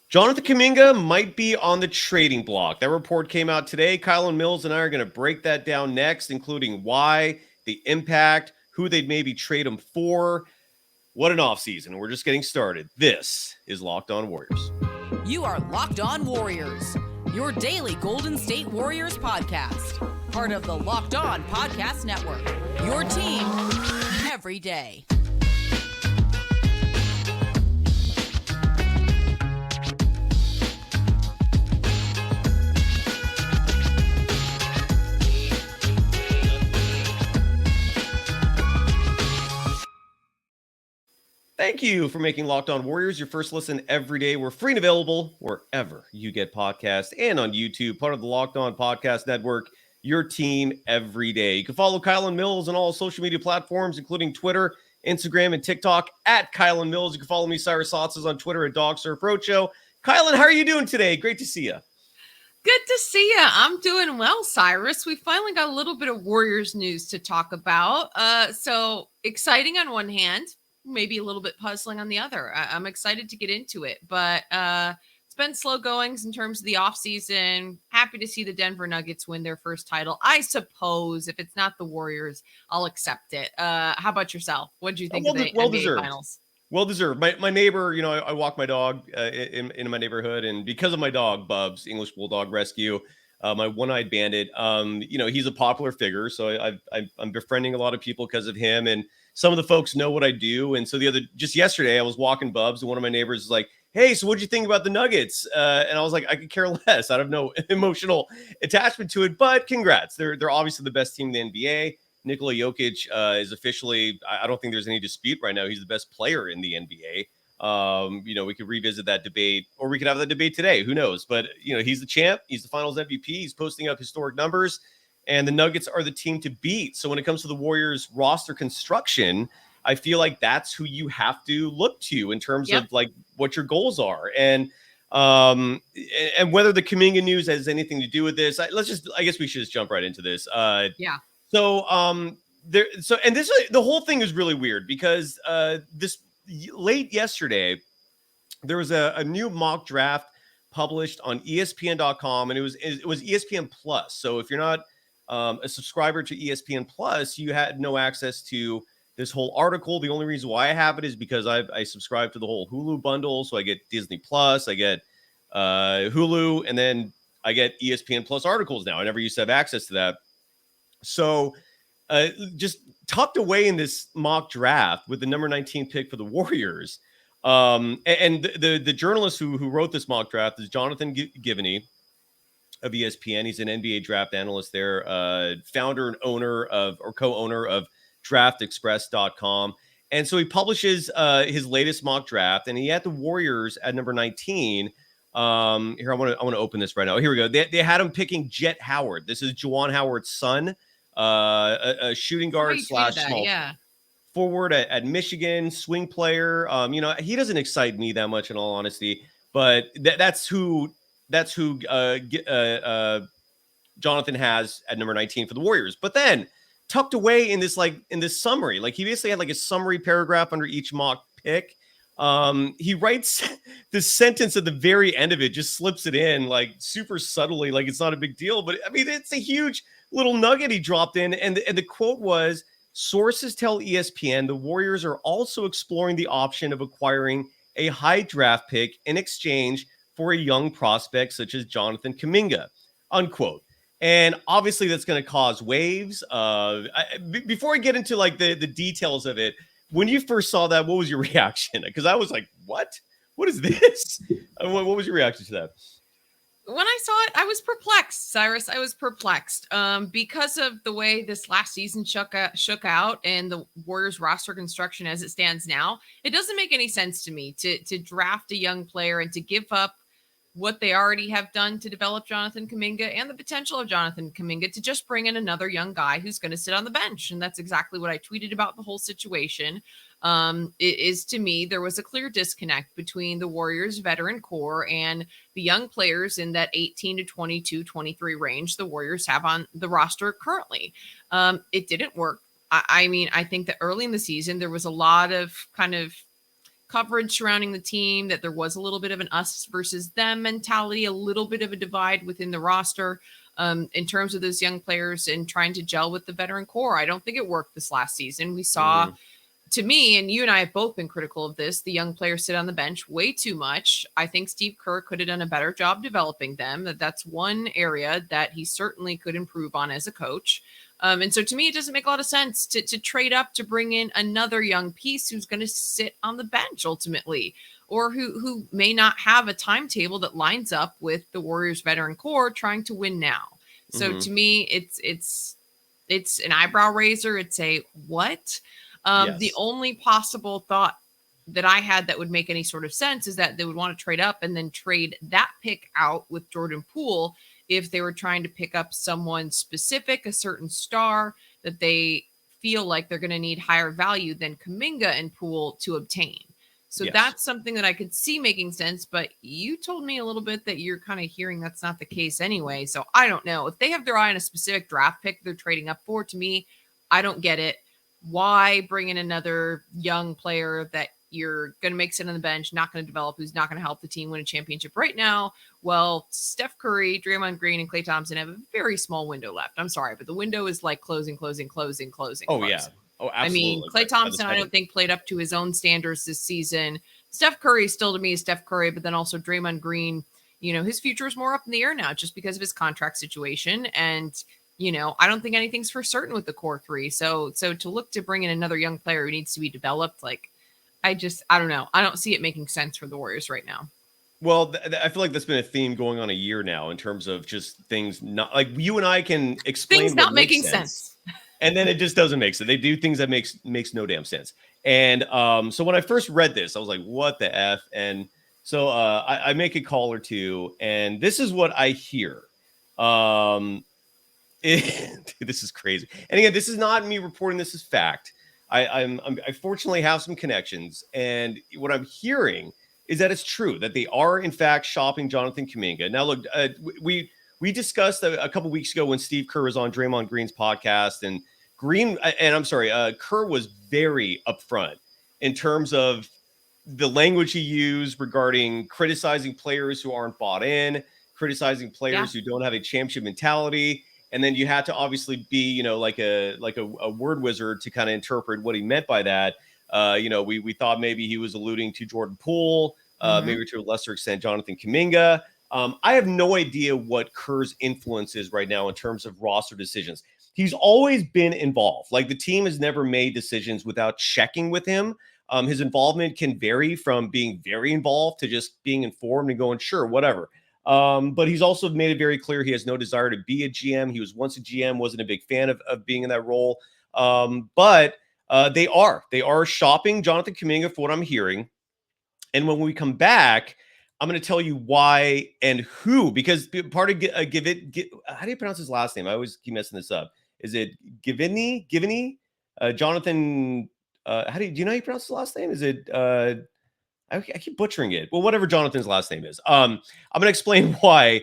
Jonathan Kuminga might be on the trading block. That report came out today. Kylen Mills and I are going to break that down next, including why, the impact, who they'd maybe trade him for. What an offseason. We're just getting started. This is Locked On Warriors. You are Locked On Warriors, your daily Golden State Warriors podcast. Part of the Locked On Podcast Network, your team every day. Thank you for making Locked On Warriors your first listen every day. We're free and available wherever you get podcasts and on YouTube, part of the Locked On Podcast Network, your team every day. You can follow Kylen Mills on all social media platforms, including Twitter, Instagram, and TikTok at Kylen Mills. You can follow me, Cyrus Saatsaz, on Twitter at DogSurfRoadshow. Kylen, how are you doing today? Great to see you. Good to see you. I'm doing well, Cyrus. We finally got a little bit of Warriors news to talk about. So exciting on one hand, maybe a little bit puzzling on the other. I'm excited to get into it, but it's been slow goings in terms of the offseason. Happy to see the Denver Nuggets win their first title. I suppose if it's not the Warriors, I'll accept it. How about yourself? What did you think of the NBA Finals? Well deserved. My neighbor, I walk my dog in my neighborhood, and because of my dog, Bubs, English Bulldog Rescue, my one-eyed bandit, he's a popular figure, so I'm befriending a lot of people because of him, and some of the folks know what I do. And so just yesterday, I was walking Bubs, and one of my neighbors was like, "Hey, so what'd you think about the Nuggets?" And I was like, "I could care less. I have no emotional attachment to it, but congrats. They're obviously the best team in the NBA. Nikola Jokic is officially, I don't think there's any dispute right now. He's the best player in the NBA. We could revisit that debate, or we could have that debate today. Who knows? But, he's the champ. He's the finals MVP. He's posting up historic numbers, and the Nuggets are the team to beat. So when it comes to the Warriors roster construction, I feel like that's who you have to look to in terms of like what your goals are. And whether the Kuminga news has anything to do with this, I guess we should just jump right into this. So the whole thing is really weird because this late yesterday, there was a new mock draft published on ESPN.com, and it was ESPN Plus. So if you're not a subscriber to ESPN Plus, you had no access to this whole article. The only reason why I have it is because I subscribe to the whole Hulu bundle. So I get Disney Plus, I get Hulu, and then I get ESPN Plus articles now. I never used to have access to that. So just tucked away in this mock draft with the number 19 pick for the Warriors. And the journalist who wrote this mock draft is Jonathan Givony of ESPN. He's an NBA draft analyst there, founder and co-owner of draftexpress.com. And so he publishes his latest mock draft, and he had the Warriors at number 19. Here, I want to open this right now. Here we go. They had him picking Jet Howard. This is Juwan Howard's son, a shooting guard / small forward at Michigan, swing player. He doesn't excite me that much, in all honesty, but that's who Jonathan has at number 19 for the Warriors. But then tucked away in this summary, like he basically had like a summary paragraph under each mock pick. He writes this sentence at the very end of it, just slips it in like super subtly, like it's not a big deal, but I mean, it's a huge little nugget he dropped in. And the quote was, "Sources tell ESPN the Warriors are also exploring the option of acquiring a high draft pick in exchange for a young prospect such as Jonathan Kuminga," unquote. And obviously that's going to cause waves. Before I get into like the details of it, when you first saw that, what was your reaction? Because I was like, what is this? What was your reaction to that? When I saw it, I was perplexed, Cyrus. I was perplexed because of the way this last season shook out and the Warriors roster construction as it stands now. It doesn't make any sense to me to draft a young player and to give up what they already have done to develop Jonathan Kuminga and the potential of Jonathan Kuminga to just bring in another young guy who's going to sit on the bench. And that's exactly what I tweeted about the whole situation. It is, to me, there was a clear disconnect between the Warriors veteran core and the young players in that 18 to 22, 23 range the Warriors have on the roster currently. It didn't work. I mean, I think that early in the season, there was a lot of kind of coverage surrounding the team, that there was a little bit of an us versus them mentality, a little bit of a divide within the roster in terms of those young players and trying to gel with the veteran core. I don't think it worked this last season. We saw, to me, and you and I have both been critical of this, the young players sit on the bench way too much. I think Steve Kerr could have done a better job developing them. That's one area that he certainly could improve on as a coach. And so to me, it doesn't make a lot of sense to trade up to bring in another young piece who's going to sit on the bench ultimately, or who may not have a timetable that lines up with the Warriors veteran core trying to win now. So to me, it's an eyebrow raiser. It's a what? The only possible thought that I had that would make any sort of sense is that they would want to trade up and then trade that pick out with Jordan Poole if they were trying to pick up someone specific, a certain star that they feel like they're going to need higher value than Kuminga and Poole to obtain. So that's something that I could see making sense, but you told me a little bit that you're kind of hearing that's not the case anyway. So I don't know. If they have their eye on a specific draft pick they're trading up for, to me, I don't get it. Why bring in another young player that you're going to make sit on the bench, not going to develop, who's not going to help the team win a championship right now? Well, Steph Curry, Draymond Green, and Klay Thompson have a very small window left. I'm sorry, but the window is like closing. Oh, yeah. Oh, absolutely. I mean, Klay Thompson, I don't think played up to his own standards this season. Steph Curry still to me is Steph Curry, but then also Draymond Green, his future is more up in the air now just because of his contract situation. And, I don't think anything's for certain with the core three. So to look to bring in another young player who needs to be developed, I don't know. I don't see it making sense for the Warriors right now. Well, I feel like that's been a theme going on a year now in terms of just things not like you and I can explain things not making sense. And then it just doesn't make sense. They do things that makes no damn sense. And so when I first read this, I was like, what the F? And so I make a call or two, and this is what I hear. This is crazy. And again, this is not me reporting this as fact. I fortunately have some connections, and what I'm hearing is that it's true that they are in fact shopping Jonathan Kuminga. Now, look, we discussed a couple weeks ago when Steve Kerr was on Draymond Green's podcast, and Kerr was very upfront in terms of the language he used regarding criticizing players who aren't bought in, criticizing players who don't have a championship mentality. And then you had to obviously be, like a word wizard to kind of interpret what he meant by that. We thought maybe he was alluding to Jordan Poole, maybe to a lesser extent, Jonathan Kuminga. I have no idea what Kerr's influence is right now in terms of roster decisions. He's always been involved. Like, the team has never made decisions without checking with him. His involvement can vary from being very involved to just being informed and going, sure, whatever. But he's also made it very clear he has no desire to be a GM. He was once a GM, wasn't a big fan of being in that role. But they are shopping Jonathan Kuminga for what I'm hearing. And when we come back, I'm going to tell you why and who, because part of how do you pronounce his last name? I always keep messing this up. Is it Givony? Jonathan, do you know how you pronounce his last name? Is it, I keep butchering it. Well, whatever Jonathan's last name is. I'm going to explain why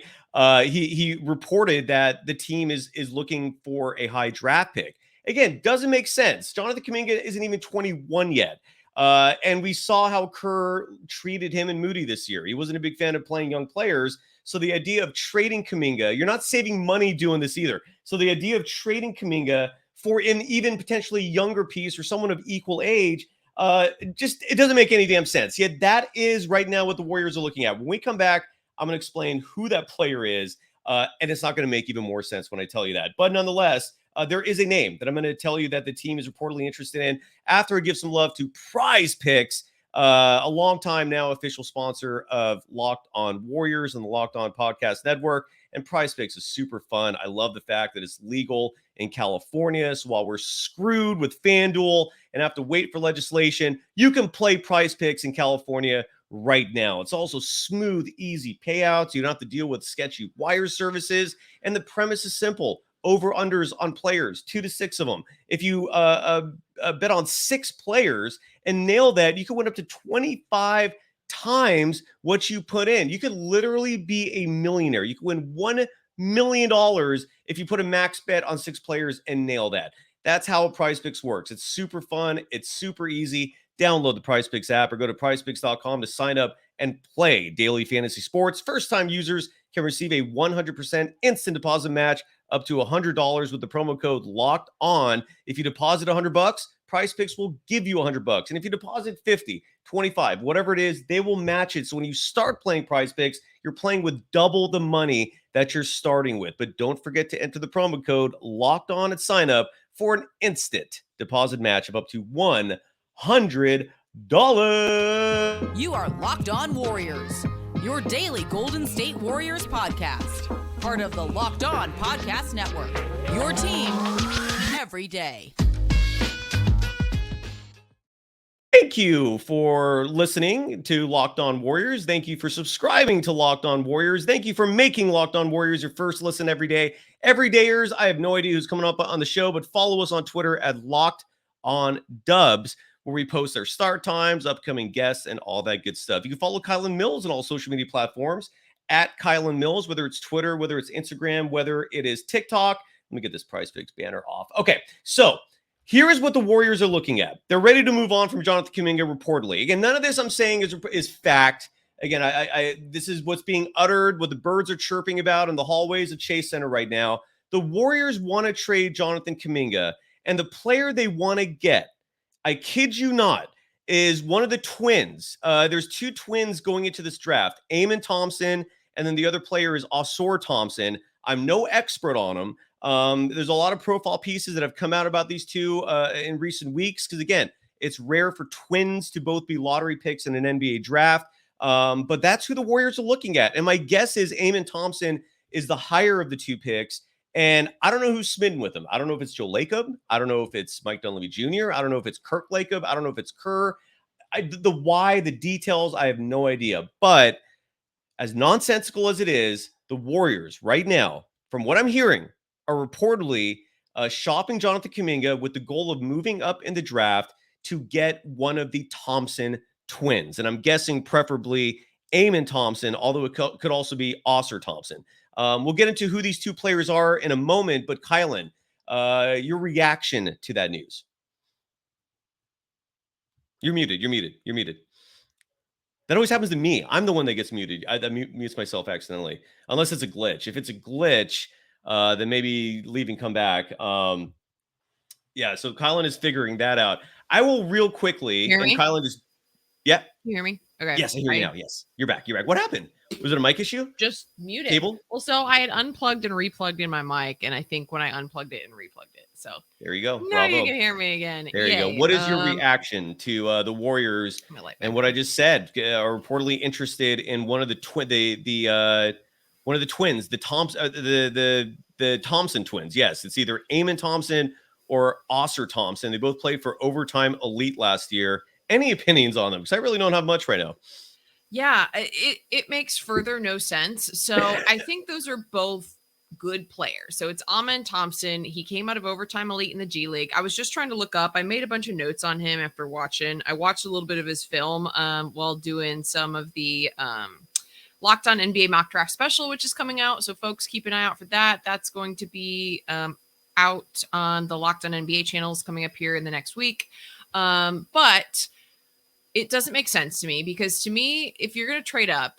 he reported that the team is looking for a high draft pick. Again, doesn't make sense. Jonathan Kuminga isn't even 21 yet. And we saw how Kerr treated him and Moody this year. He wasn't a big fan of playing young players. So the idea of trading Kuminga, you're not saving money doing this either. So the idea of trading Kuminga for an even potentially younger piece or someone of equal age, it doesn't make any damn sense. Yet that is right now what the Warriors are looking at. When we come back, I'm going to explain who that player is. And it's not going to make even more sense when I tell you that. But nonetheless, there is a name that I'm going to tell you that the team is reportedly interested in after I give some love to PrizePicks, a long time now official sponsor of Locked On Warriors and the Locked On Podcast Network. And PrizePicks is super fun. I love the fact that it's legal in California. So while we're screwed with FanDuel and have to wait for legislation, you can play PrizePicks in California right now. It's also smooth, easy payouts. You don't have to deal with sketchy wire services. And the premise is simple. Over-unders on players, 2 to 6 of them. If you bet on 6 players and nail that, you can win up to 25 times what you put in. You could literally be a millionaire. You could win $1 million if you put a max bet on 6 players and nail that. That's how PrizePicks works. It's super fun. It's super easy. download the PrizePicks app or go to prizepicks.com to sign up and play daily fantasy sports. First-time users can receive a 100% instant deposit match up to $100 with the promo code Locked On. If you deposit $100, PrizePicks will give you $100. And if you deposit 50, 25, whatever it is, they will match it. So when you start playing PrizePicks, you're playing with double the money that you're starting with. But don't forget to enter the promo code Locked On at sign up for an instant deposit match of up to $100. You are Locked On Warriors, your daily Golden State Warriors podcast. Part of the Locked On Podcast Network, your team every day. Thank you for listening to Locked On Warriors. Thank you for subscribing to Locked On Warriors. Thank you for making Locked On Warriors your first listen every day. Everydayers, I have no idea who's coming up on the show, but follow us on Twitter at Locked On Dubs, where we post our start times, upcoming guests, and all that good stuff. You can follow Kylen Mills on all social media platforms at Kylen Mills, whether it's Twitter, whether it's Instagram, whether it is TikTok. Let me get this PrizePicks banner off. Okay, so here is what the Warriors are looking at. They're ready to move on from Jonathan Kuminga, reportedly. Again, none of this I'm saying is fact. Again, this is what's being uttered, what the birds are chirping about in the hallways of Chase Center right now. The Warriors want to trade Jonathan Kuminga, and the player they want to get, I kid you not, is one of the twins. There's two twins going into this draft, Amen Thompson, and then the other player is Ausar Thompson. I'm no expert on them. There's a lot of profile pieces that have come out about these two in recent weeks because, again, it's rare for twins to both be lottery picks in an NBA draft. But that's who the Warriors are looking at. And my guess is Amen Thompson is the higher of the two picks. And I don't know who's smitten with him. I don't know if it's Joe Lacob. I don't know if it's Mike Dunleavy Jr. I don't know if it's Kirk Lacob. I don't know if it's Kerr. The details, I have no idea. But as nonsensical as it is, the Warriors right now, from what I'm hearing, are reportedly shopping Jonathan Kuminga with the goal of moving up in the draft to get one of the Thompson twins. And I'm guessing preferably Amen Thompson, although it could also be Ausar Thompson. We'll get into who these two players are in a moment, but Kylen, your reaction to that news. You're muted. That always happens to me. I'm the one that gets muted. I mutes myself accidentally, unless it's a glitch. If it's a glitch, then maybe leave and come back. Yeah, so Kylen is figuring that out. I will real quickly, Hear me? Kylen just, yeah. You hear me? Okay. Yes, I hear you now. Yes, you're back. What happened? Was it a mic issue? Just muted. Cable? Well, so I had unplugged and replugged in my mic, and I think when I unplugged it and replugged it. So there you go. now Bravo. you can hear me again. There you go. What is your reaction to the Warriors and what I just said? Are reportedly interested in one of the one of the twins, the Thompson twins. Yes, it's either Amen Thompson or Ausar Thompson. They both played for Overtime Elite last year. Any opinions on them? Because I really don't have much right now. Yeah, it makes further no sense. So I think those are both good players. So it's Amen Thompson. He came out of Overtime Elite in the G League. I was just trying to look up. I made a bunch of notes on him after watching. I watched a little bit of his film while doing some of the Locked On NBA Mock Draft Special, which is coming out. So folks, keep an eye out for that. That's going to be out on the Locked On NBA channels coming up here in the next week. But it doesn't make sense to me because to me, if you're going to trade up,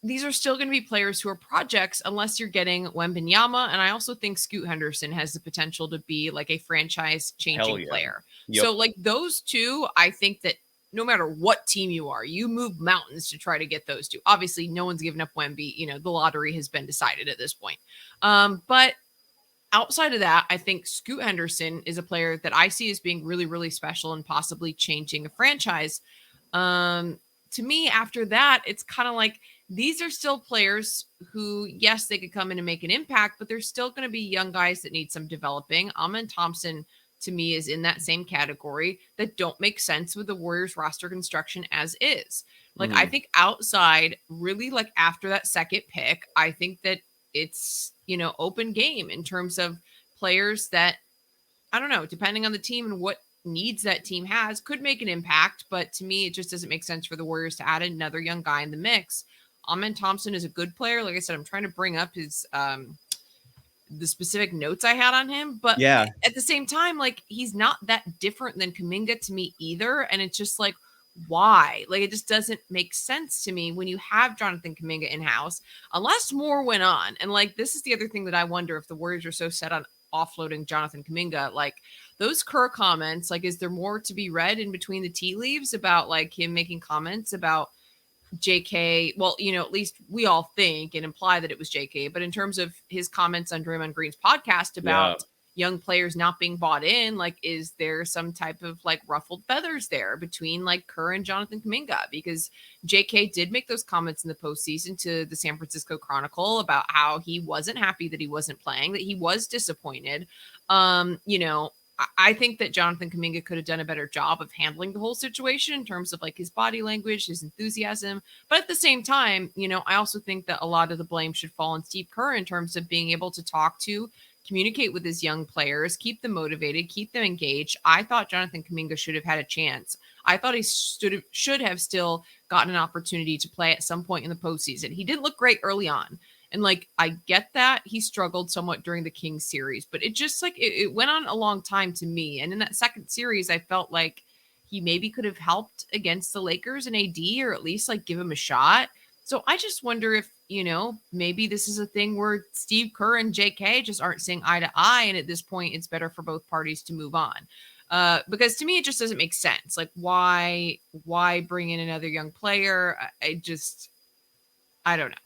these are still going to be players who are projects unless you're getting Wembanyama. And I also think Scoot Henderson has the potential to be like a franchise changing player. Yep. So like those two, I think that no matter what team you are, you move mountains to try to get those two. Obviously, no one's given up Wemby. You know, the lottery has been decided at this point. But outside of that, I think Scoot Henderson is a player that I see as being really, really special and possibly changing a franchise. To me, after that, it's kind of like these are still players who, yes, they could come in and make an impact, but they're still going to be young guys that need some developing. Amen Thompson, to me, is in that same category that don't make sense with the Warriors roster construction as is. Like, I think outside, really, like after that second pick, I think that it's, you know, open game in terms of players that, I don't know, depending on the team and what needs that team has, could make an impact. But to me, it just doesn't make sense for the Warriors to add another young guy in the mix. Amen Thompson is a good player. Like I said, I'm trying to bring up his the specific notes I had on him, but Yeah. at the same time, like, he's not that different than Kuminga to me either. And it's just like, why? Like, it just doesn't make sense to me when you have Jonathan Kuminga in house, unless more went on. And like, this is the other thing that I wonder, if the Warriors are so set on offloading Jonathan Kuminga, like those Kerr comments, like, is there more to be read in between the tea leaves about like him making comments about JK? Well, at least we all think and imply that it was JK, but in terms of his comments on Draymond Green's podcast about young players not being bought in, like, is there some type of like ruffled feathers there between like Kerr and Jonathan Kuminga? Because JK did make those comments in the postseason to the San Francisco Chronicle about how he wasn't happy that he wasn't playing, that he was disappointed. I think that Jonathan Kuminga could have done a better job of handling the whole situation in terms of like his body language, his enthusiasm. But at the same time, I also think that a lot of the blame should fall on Steve Kerr in terms of being able to communicate with his young players, keep them motivated, keep them engaged. I thought Jonathan Kuminga should have had a chance. I thought he should have still gotten an opportunity to play at some point in the postseason. He didn't look great early on. And like, I get that he struggled somewhat during the Kings series, but it just like, it went on a long time to me. And in that second series, I felt like he maybe could have helped against the Lakers and AD, or at least like give him a shot. So I just wonder if, maybe this is a thing where Steve Kerr and JK just aren't seeing eye to eye. And at this point, it's better for both parties to move on. Because to me, it just doesn't make sense. Like, why bring in another young player? I don't know.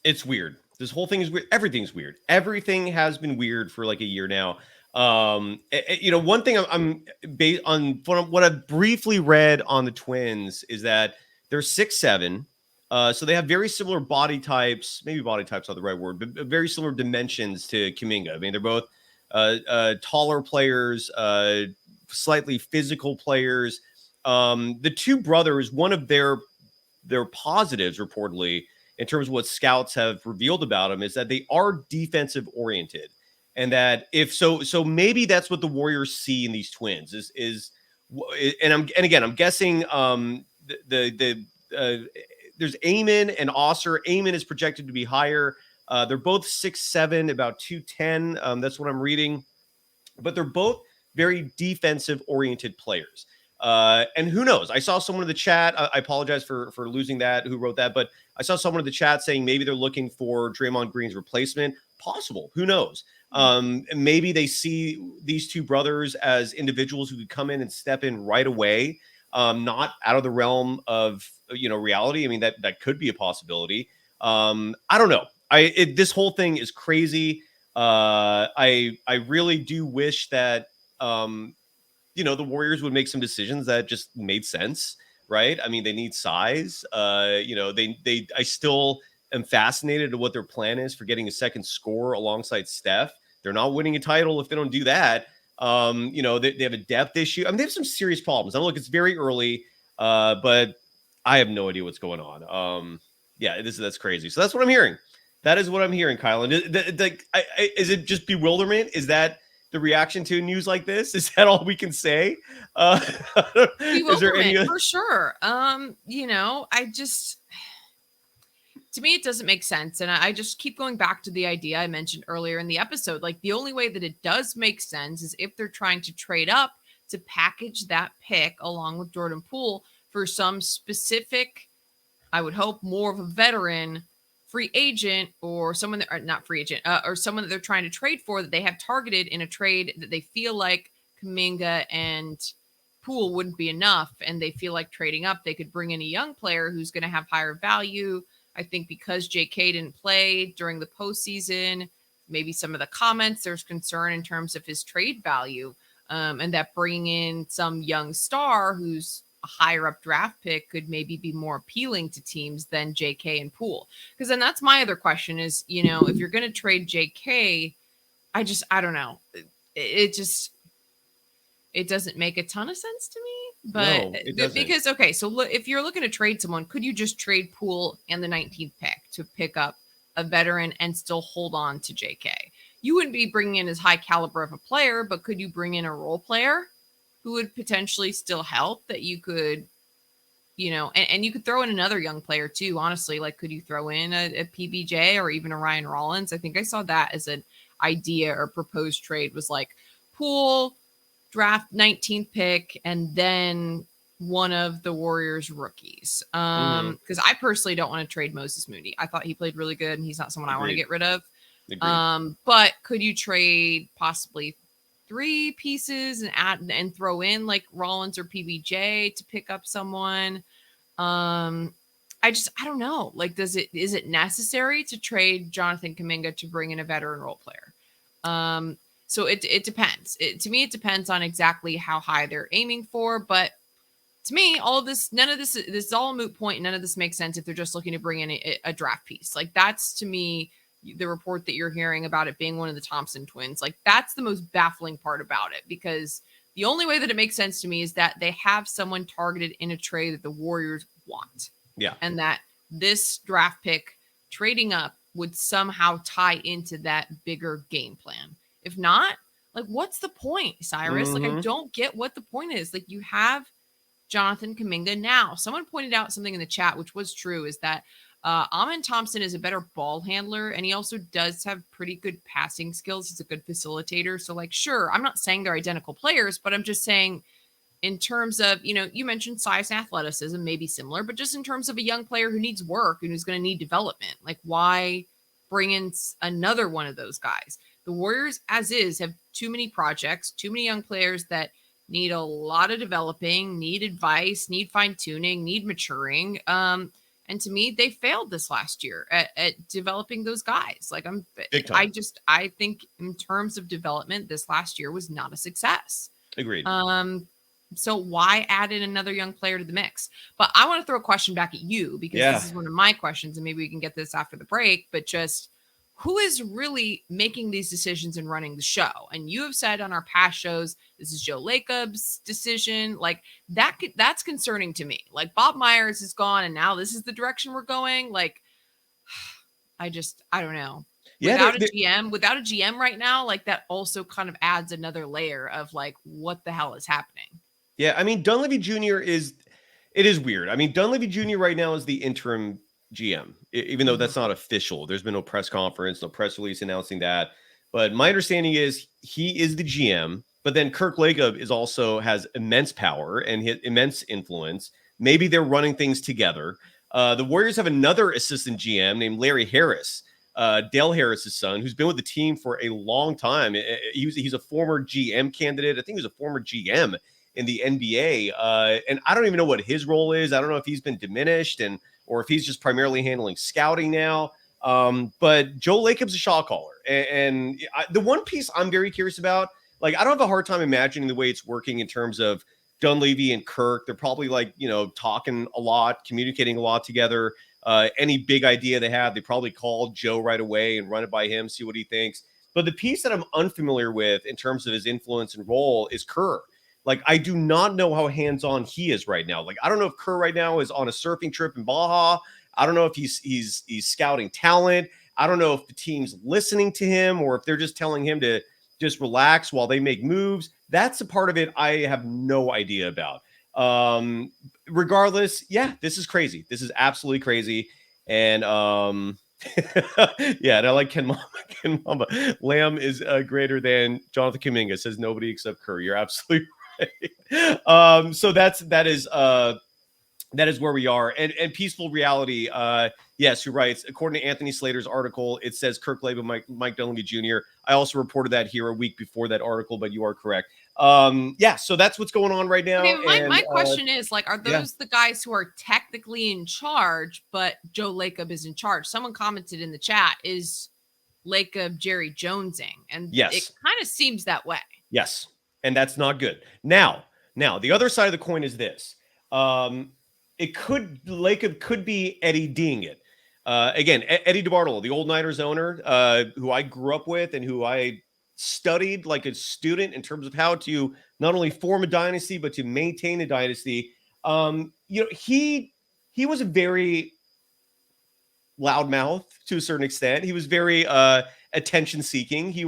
It's weird. This whole thing is weird. Everything's weird. Everything has been weird for like a year now. One thing I'm based on what I've briefly read on the Twins is that they're 6'7". So they have very similar body types. Maybe body type's not the right word, but very similar dimensions to Kuminga. I mean, they're both taller players, slightly physical players. The two brothers, one of their positives reportedly, in terms of what scouts have revealed about them, is that they are defensive oriented. And that so maybe that's what the Warriors see in these twins and again, I'm guessing there's Amon and Osser. Amon is projected to be higher. They're both 6'7", about 210. That's what I'm reading, but they're both very defensive oriented players. And who knows? I saw someone in the chat. I apologize for losing that, who wrote that, but I saw someone in the chat saying maybe they're looking for Draymond Green's replacement. Possible. Who knows? Maybe they see these two brothers as individuals who could come in and step in right away. Not out of the realm of, reality. I mean, that could be a possibility. I don't know. This whole thing is crazy. I really do wish that, the Warriors would make some decisions that just made sense, right? I mean, they need size. I still am fascinated at what their plan is for getting a second scorer alongside Steph. They're not winning a title if they don't do that. They have a depth issue. I mean, they have some serious problems. Look, it's very early, but I have no idea what's going on. That's crazy. So that's what I'm hearing. That is what I'm hearing, Kylen. Is it just bewilderment? Is that the reaction to news like this? Is that all we can say? Is there any for sure? To me, it doesn't make sense. And I just keep going back to the idea I mentioned earlier in the episode. Like, the only way that it does make sense is if they're trying to trade up to package that pick along with Jordan Poole for some specific, I would hope, more of a veteran free agent, or someone that, or not free agent, or someone that they're trying to trade for, that they have targeted in a trade that they feel like Kuminga and Poole wouldn't be enough. And they feel like trading up, they could bring in a young player who's going to have higher value. I think because JK didn't play during the postseason, maybe some of the comments, there's concern in terms of his trade value, and that bringing in some young star who's a higher up draft pick could maybe be more appealing to teams than JK and Poole. Because then that's my other question is, if you're going to trade JK, I don't know. It doesn't make a ton of sense to me. But no, because, okay, so if you're looking to trade someone, could you just trade Poole and the 19th pick to pick up a veteran and still hold on to JK? You wouldn't be bringing in as high caliber of a player, but could you bring in a role player who would potentially still help, that you could, and you could throw in another young player too, honestly. Like, could you throw in a PBJ or even a Ryan Rollins? I think I saw that as an idea or proposed trade was like Poole, draft 19th pick, and then one of the Warriors rookies. Because I personally don't want to trade Moses Moody. I thought he played really good, and he's not someone I want to get rid of. But could you trade possibly 3 pieces and add and throw in like Rollins or PBJ to pick up someone? I don't know. Like, is it necessary to trade Jonathan Kuminga to bring in a veteran role player? So it depends. To me, it depends on exactly how high they're aiming for. But to me, this is all a moot point. None of this makes sense if they're just looking to bring in a draft piece. Like, that's, to me, the report that you're hearing about it being one of the Thompson twins. Like, that's the most baffling part about it, because the only way that it makes sense to me is that they have someone targeted in a trade that the Warriors want. Yeah. And that this draft pick trading up would somehow tie into that bigger game plan. If not, like, what's the point, Cyrus? Like, I don't get what the point is. Like, you have Jonathan Kuminga now. Someone pointed out something in the chat, which was true, is that Thompson is a better ball handler, and he also does have pretty good passing skills. He's a good facilitator. So, like, sure, I'm not saying they're identical players, but I'm just saying in terms of, you mentioned size and athleticism, maybe similar, but just in terms of a young player who needs work and who's going to need development, like, why bring in another one of those guys? The Warriors, as is, have too many projects, too many young players that need a lot of developing, need advice, need fine-tuning, need maturing. And to me, they failed this last year at developing those guys. Like, I think in terms of development, this last year was not a success. Agreed. So why add in another young player to the mix? But I want to throw a question back at you, because this is one of my questions, and maybe we can get this after the break, but just who is really making these decisions and running the show? And you have said on our past shows, this is Joe Lacob's decision. Like, that's concerning to me. Like, Bob Myers is gone, and now this is the direction we're going. Like, I don't know. Without a GM right now, like, that also kind of adds another layer of like, what the hell is happening? Yeah, I mean, Dunleavy Jr. is weird. I mean, Dunleavy Jr. right now is the interim GM, even though that's not official. There's been no press conference, no press release announcing that. But my understanding is he is the GM, but then Kirk Lacob has immense power and immense influence. Maybe they're running things together. The Warriors have another assistant GM named Larry Harris, Dale Harris's son, who's been with the team for a long time. He's a former GM candidate. I think he was a former GM in the NBA. And I don't even know what his role is. I don't know if he's been diminished or if he's just primarily handling scouting now. But Joe Lacob's a shot caller. And the one piece I'm very curious about, like, I don't have a hard time imagining the way it's working in terms of Dunleavy and Kirk. They're probably like, talking a lot, communicating a lot together. Any big idea they have, they probably call Joe right away and run it by him, see what he thinks. But the piece that I'm unfamiliar with in terms of his influence and role is Kerr. Like, I do not know how hands-on he is right now. Like, I don't know if Kerr right now is on a surfing trip in Baja. I don't know if he's scouting talent. I don't know if the team's listening to him or if they're just telling him to just relax while they make moves. That's a part of it I have no idea about. Regardless, yeah, this is crazy. This is absolutely crazy. And yeah, and I like Ken Mama. Lamb is greater than Jonathan Kuminga, says nobody except Kerr. You're absolutely right. So that is where we are. And peaceful reality. Yes, you're right. According to Anthony Slater's article, it says Kirk Lacob, Mike Dunleavy Jr. I also reported that here a week before that article, but you are correct. Yeah, so that's what's going on right now. Okay, my question is, like, are those the guys who are technically in charge, but Joe Lacob is in charge? Someone commented in the chat, is Lacob Jerry Jonesing? And yes, it kind of seems that way. Yes, and that's not good. Now, the other side of the coin is this. Lacob could be Eddie D'ing it. Again, Eddie DeBartolo, the old Niners owner, who I grew up with and who I studied like a student in terms of how to not only form a dynasty, but to maintain a dynasty. He was a very loudmouth to a certain extent. He was very attention seeking. He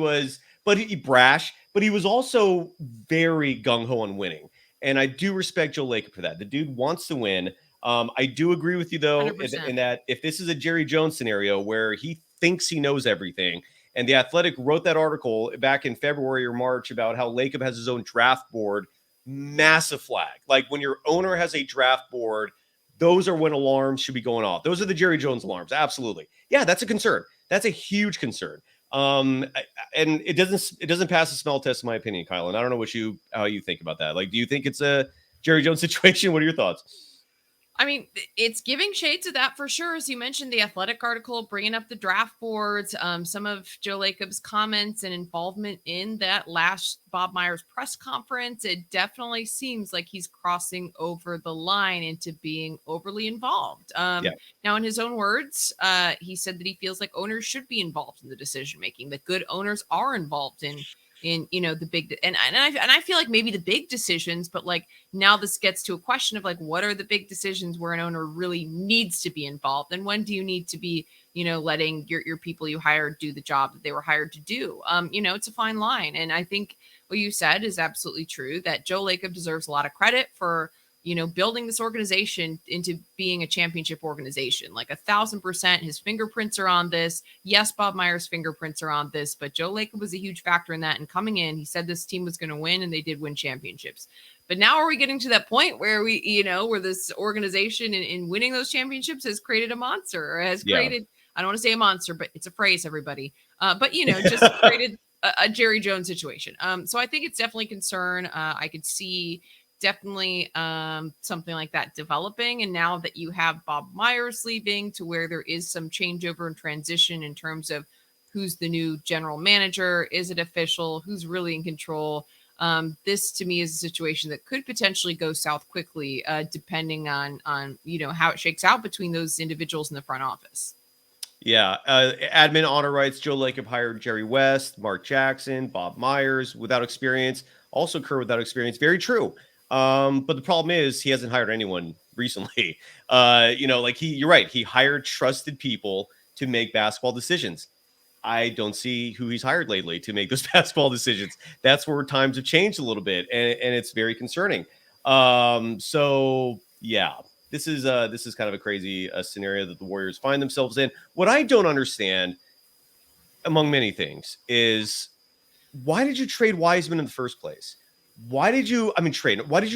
brash, but he was also very gung-ho on winning. And I do respect Joe Lacob for that. The dude wants to win. I do agree with you, though, in that if this is a Jerry Jones scenario where he thinks he knows everything And The Athletic wrote that article back in February or March about how Lacob has his own draft board. Massive flag. Like when your owner has a draft board, those are when alarms should be going off. Those are the Jerry Jones alarms. Absolutely. Yeah, that's a concern. That's a huge concern. And it doesn't pass the smell test, in my opinion, Kylen. I don't know how you think about that. Like, do you think it's a Jerry Jones situation? What are your thoughts? I mean, it's giving shades of that for sure. As you mentioned, the Athletic article bringing up the draft boards, some of Joe Lacob's comments and involvement in that last Bob Myers press conference. It definitely seems like he's crossing over the line into being overly involved. Now, in his own words, he said that he feels like owners should be involved in the decision making, that good owners are involved in the big, and I feel like maybe the big decisions, but like now this gets to a question of like, what are the big decisions where an owner really needs to be involved? And when do you need to be, letting your people you hired do the job that they were hired to do? It's a fine line. And I think what you said is absolutely true, that Joe Lacob deserves a lot of credit for, building this organization into being a championship organization. Like 1,000%, his fingerprints are on this. Yes, Bob Myers' fingerprints are on this, but Joe Lacob was a huge factor in that. And coming in, he said this team was going to win, and they did win championships. But now are we getting to that point where where this organization in winning those championships has created a monster, or has created, I don't want to say a monster, but it's a phrase, everybody. Just created a Jerry Jones situation. So I think it's definitely a concern. I could see definitely something like that developing. And now that you have Bob Myers leaving, to where there is some changeover and transition in terms of who's the new general manager, is it official, who's really in control? This to me is a situation that could potentially go south quickly, depending on how it shakes out between those individuals in the front office. Yeah. Admin honor writes, Joe Lacob hired Jerry West, Mark Jackson, Bob Myers without experience. Also Kerr without experience. Very true. But the problem is he hasn't hired anyone recently. You're right. He hired trusted people to make basketball decisions. I don't see who he's hired lately to make those basketball decisions. That's where times have changed a little bit, and it's very concerning. This is kind of a crazy scenario that the Warriors find themselves in. What I don't understand, among many things, is why did you trade Wiseman in the first place? Why did you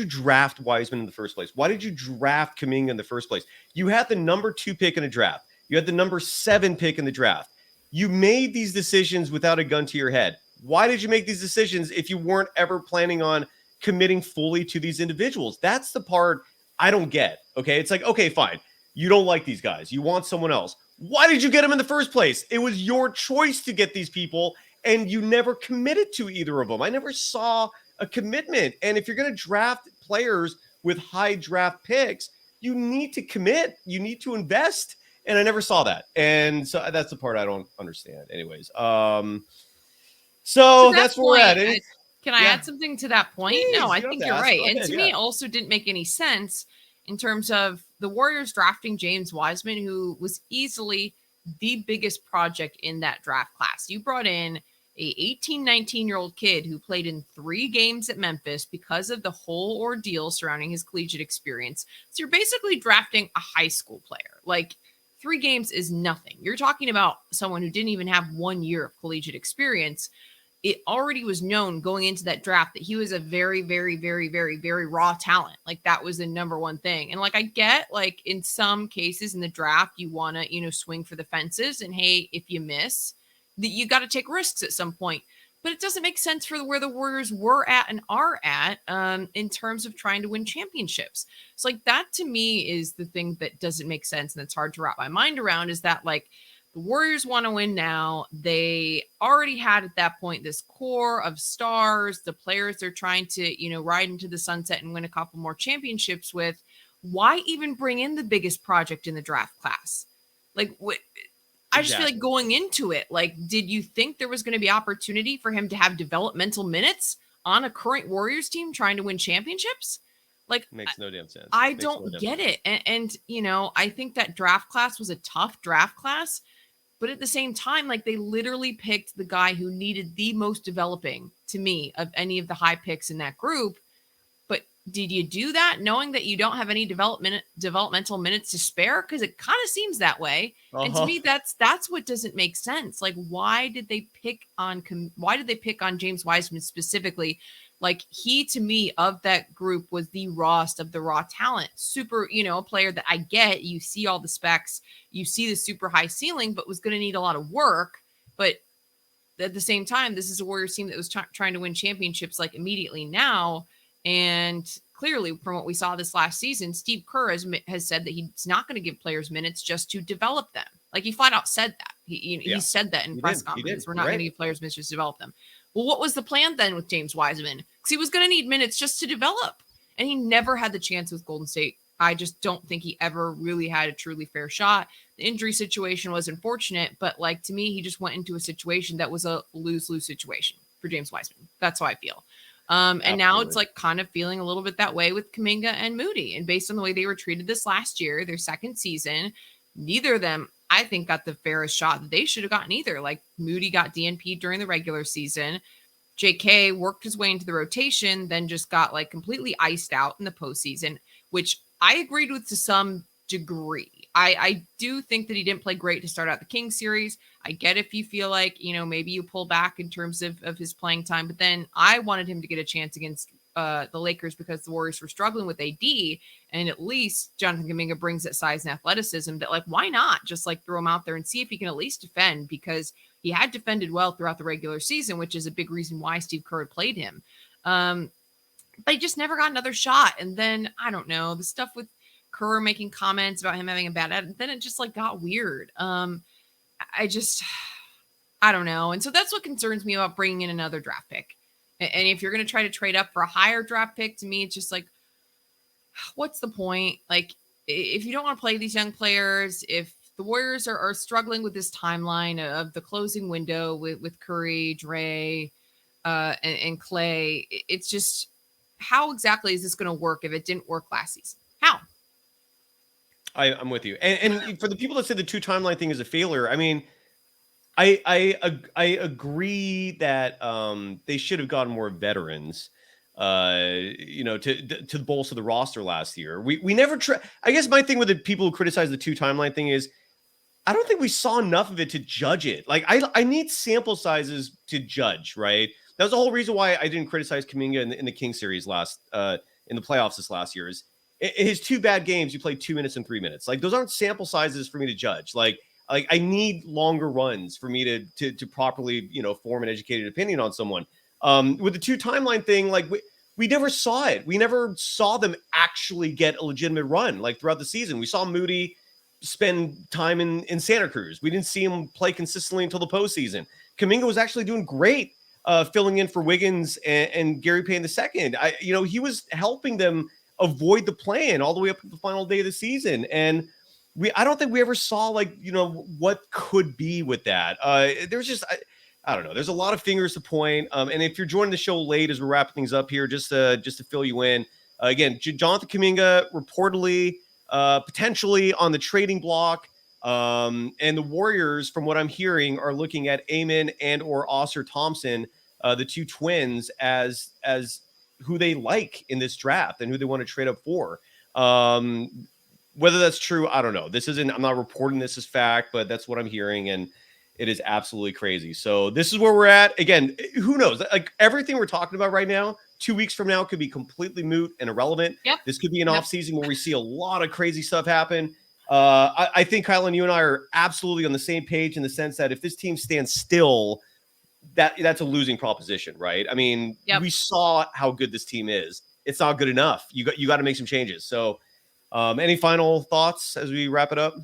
draft Wiseman in the first place? Why did you draft Kuminga in the first place? You had the number 2 pick in the draft. You had the number 7 pick in the draft. You made these decisions without a gun to your head. Why did you make these decisions if you weren't ever planning on committing fully to these individuals? That's the part I don't get. Okay. It's like, okay, fine. You don't like these guys. You want someone else. Why did you get them in the first place? It was your choice to get these people, and you never committed to either of them. I never saw a commitment. And if you're going to draft players with high draft picks, you need to commit. You need to invest. And I never saw that. And so that's the part I don't understand. Anyways, so that's where we're at. Can I add something to that point? Please, no, I think you're right. Ahead, and to me, it also didn't make any sense in terms of the Warriors drafting James Wiseman, who was easily the biggest project in that draft class. You brought in a 18, 19-year-old kid who played in 3 games at Memphis because of the whole ordeal surrounding his collegiate experience. So you're basically drafting a high school player. Like, 3 games is nothing. You're talking about someone who didn't even have 1 year of collegiate experience. It already was known going into that draft that he was a very, very, very, very, very raw talent. Like, that was the number one thing. And like, I get, like, in some cases in the draft, you want to, swing for the fences. And hey, if you miss, that you got to take risks at some point. But it doesn't make sense for where the Warriors were at and are at in terms of trying to win championships. So like, that to me is the thing that doesn't make sense. And it's hard to wrap my mind around, is that like, the Warriors want to win now. They already had at that point this core of stars, the players they're trying to, ride into the sunset and win a couple more championships with. Why even bring in the biggest project in the draft class? Like, what? I just feel like going into it, like, did you think there was going to be opportunity for him to have developmental minutes on a current Warriors team trying to win championships? Like, makes no damn sense. I don't get it. And, I think that draft class was a tough draft class, but at the same time, like, they literally picked the guy who needed the most developing to me of any of the high picks in that group. But did you do that knowing that you don't have any developmental minutes to spare? Because it kind of seems that way. And to me, that's what doesn't make sense. Like, why did they pick on James Wiseman specifically? Like, he, to me, of that group was the rawest of the raw talent. Super, a player that I get, you see all the specs, you see the super high ceiling, but was going to need a lot of work. But at the same time, this is a Warriors team that was trying to win championships like immediately now. And clearly, from what we saw this last season, Steve Kerr has said that he's not going to give players minutes just to develop them. Like, he flat out said that. He said that in press conference. We're not going to give players minutes just to develop them. Well, what was the plan then with James Wiseman? Because he was going to need minutes just to develop. And he never had the chance with Golden State. I just don't think he ever really had a truly fair shot. The injury situation was unfortunate, but like, to me, he just went into a situation that was a lose-lose situation for James Wiseman. That's how I feel. And now it's like kind of feeling a little bit that way with Kuminga and Moody. And based on the way they were treated this last year, their second season, neither of them, I think, got the fairest shot that they should have gotten either. Like, Moody got DNP during the regular season. JK worked his way into the rotation, then just got like completely iced out in the postseason, which I agreed with to some degree. I do think that he didn't play great to start out the Kings series. I get if you feel like, maybe you pull back in terms of his playing time, but then I wanted him to get a chance against the Lakers because the Warriors were struggling with AD, and at least Jonathan Kuminga brings that size and athleticism that, like, why not just like throw him out there and see if he can at least defend, because he had defended well throughout the regular season, which is a big reason why Steve Kerr played him. But he just never got another shot. And then, I don't know, the stuff with Kerr making comments about him having a bad attitude, then it just like got weird. I don't know. And so that's what concerns me about bringing in another draft pick. And if you're going to try to trade up for a higher draft pick, to me, it's just like, what's the point? Like, if you don't want to play these young players, if the Warriors are struggling with this timeline of the closing window with Curry, Dre, and Clay, it's just, how exactly is this going to work if it didn't work last season? How? I'm with you. And for the people that said the two timeline thing is a failure, I mean, I agree that they should have gotten more veterans, to bolster the roster last year. We never try. I guess my thing with the people who criticize the two timeline thing is, I don't think we saw enough of it to judge it. Like, I need sample sizes to judge, right? That was the whole reason why I didn't criticize Kuminga in the Kings series in the playoffs this last year. Is his two bad games, you played 2 minutes and 3 minutes. Like, those aren't sample sizes for me to judge. Like I need longer runs for me to properly, form an educated opinion on someone. With the two timeline thing, like we never saw it. We never saw them actually get a legitimate run. Like, throughout the season, we saw Moody spend time in Santa Cruz. We didn't see him play consistently until the postseason. Kuminga was actually doing great, filling in for Wiggins and Gary Payne II. He was helping them avoid the play-in all the way up to the final day of the season. And I don't think we ever saw what could be with that. There's just, I don't know. There's a lot of fingers to point. And if you're joining the show late as we're wrapping things up here, just to fill you in, again, Jonathan Kuminga reportedly, potentially on the trading block. And the Warriors, from what I'm hearing, are looking at Amen and or Oscar Thompson, the two twins, as who they like in this draft and who they want to trade up for. Whether that's true, I don't know. I'm not reporting this as fact, but that's what I'm hearing. And it is absolutely crazy. So this is where we're at. Again, who knows? Like, everything we're talking about right now, 2 weeks from now could be completely moot and irrelevant. Yep. This could be an off season where we see a lot of crazy stuff happen. I think, Kylen, you and I are absolutely on the same page in the sense that if this team stands still, that's a losing proposition, right? I mean, we saw how good this team is. It's not good enough. You got to make some changes. So any final thoughts as we wrap it up?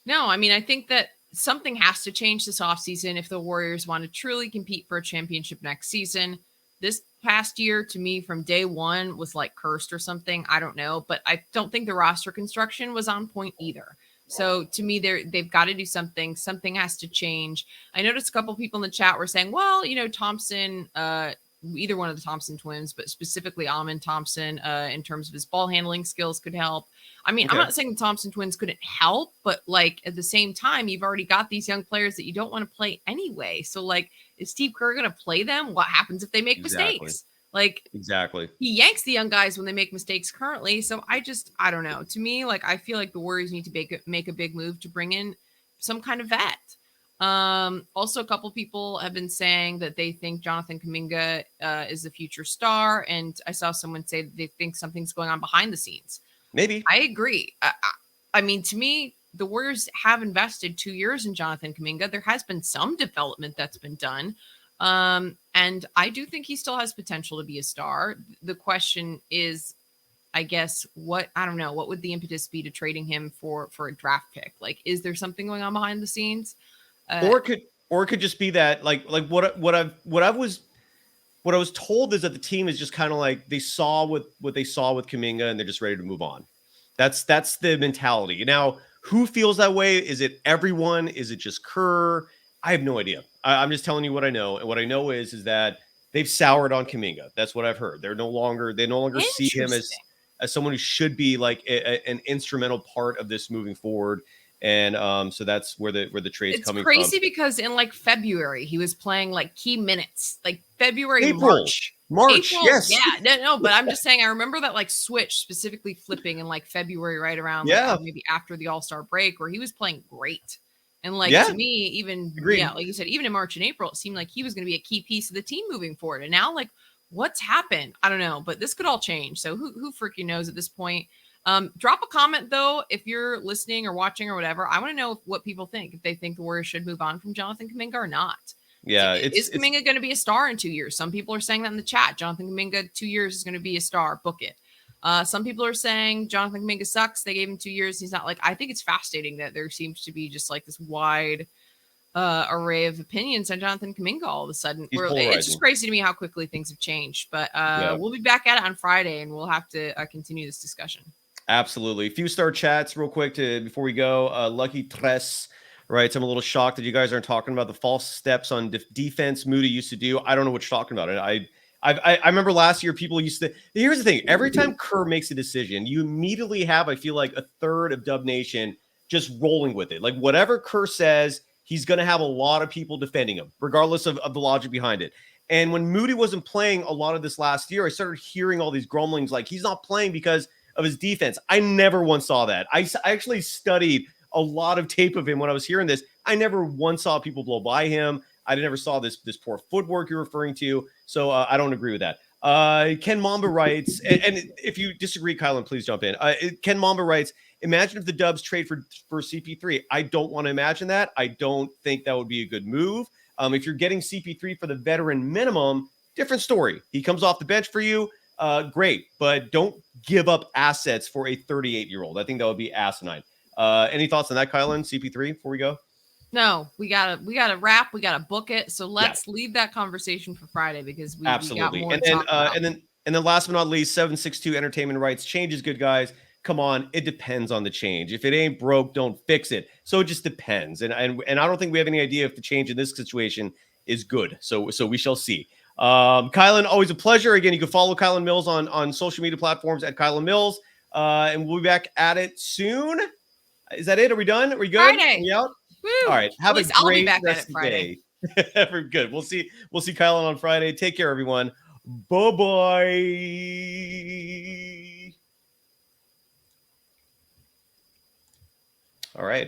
No, I mean, I think that something has to change this offseason if the Warriors want to truly compete for a championship next season. This past year, to me, from day one, was like cursed or something. I don't know, but I don't think the roster construction was on point either. So to me, they've got to do something. Something has to change. I noticed a couple people in the chat were saying, well, Thompson, either one of the Thompson twins, but specifically Amen Thompson, in terms of his ball handling skills, could help. I mean, I'm not saying the Thompson twins couldn't help, but like at the same time, you've already got these young players that you don't want to play anyway. So like, is Steve Kerr going to play them? What happens if they make mistakes? Like, Exactly. he yanks the young guys when they make mistakes currently. So I don't know. To me, like, I feel like the Warriors need to make a big move to bring in some kind of vet. Also, a couple people have been saying that they think Jonathan Kuminga is the future star, and I saw someone say that they think something's going on behind the scenes. Maybe. I agree. I mean, to me, the Warriors have invested 2 years in Jonathan Kuminga. There has been some development that's been done. And I do think he still has potential to be a star. The question is, I guess, what would the impetus be to trading him for a draft pick? Like, is there something going on behind the scenes? Or it could just be that like what I was told is that the team is just kind of like they saw what they saw with Kuminga and they're just ready to move on. That's the mentality. Now, who feels that way? Is it everyone? Is it just Kerr? I have no idea. I'm just telling you what I know, and what I know is that they've soured on Kuminga. That's what I've heard. They no longer see him as someone who should be like an instrumental part of this moving forward. And so that's where the trade's coming from. It's crazy because in like February he was playing like key minutes, like February, April, March, yes, yeah, no, but I'm just saying I remember that like switch specifically flipping in like February, right around maybe after the All-Star break, where he was playing great. And like to me, even like you said, even in March and April, it seemed like he was going to be a key piece of the team moving forward. And now, like, what's happened? I don't know, but this could all change. So who freaking knows at this point? Drop a comment though if you're listening or watching or whatever. I want to know what people think. If they think the Warriors should move on from Jonathan Kuminga or not. Yeah, is Kuminga going to be a star in 2 years? Some people are saying that in the chat. Jonathan Kuminga 2 years is going to be a star. Book it. Some people are saying Jonathan Kuminga sucks. They gave him 2 years. He's not. Like, I think it's fascinating that there seems to be just like this wide array of opinions on Jonathan Kuminga all of a sudden. It's just crazy to me how quickly things have changed. But we'll be back at it on Friday, and we'll have to continue this discussion. Absolutely. A few star chats real quick before we go. Lucky Tres writes, I'm a little shocked that you guys aren't talking about the false steps on defense Moody used to do. I don't know what you're talking about. I remember last year people used to. Here's the thing. Every time Kerr makes a decision, you immediately have, I feel like, a third of Dub Nation just rolling with it. Like whatever Kerr says, he's going to have a lot of people defending him, regardless of the logic behind it. And when Moody wasn't playing a lot of this last year, I started hearing all these grumblings like he's not playing because of his defense. I never once saw that. I actually studied a lot of tape of him when I was hearing this. I never once saw people blow by him. I never saw this poor footwork you're referring to. So I don't agree with that. Ken Mamba writes, and if you disagree, Kylen, please jump in. Ken Mamba writes, imagine if the Dubs trade for CP3. I don't want to imagine that. I don't think that would be a good move. If you're getting CP3 for the veteran minimum, different story. He comes off the bench for you. Great, but don't give up assets for a 38-year-old. I think that would be asinine. Any thoughts on that, Kylen? CP3 before we go? No, we gotta wrap. We gotta book it. So let's leave that conversation for Friday because we got more to talk about. And then last but not least, 762 Entertainment writes, change is good, guys. Come on, it depends on the change. If it ain't broke, don't fix it. So it just depends. And I don't think we have any idea if the change in this situation is good. So we shall see. Kylen, always a pleasure. Again, you can follow Kylen Mills on social media platforms at Kylen Mills. And we'll be back at it soon. Is that it? Are we done? Are we good? Friday. Are we out? Woo. All right. Have a great rest of the day. We're good. We'll see Kylen on Friday. Take care, everyone. Bye-bye. All right.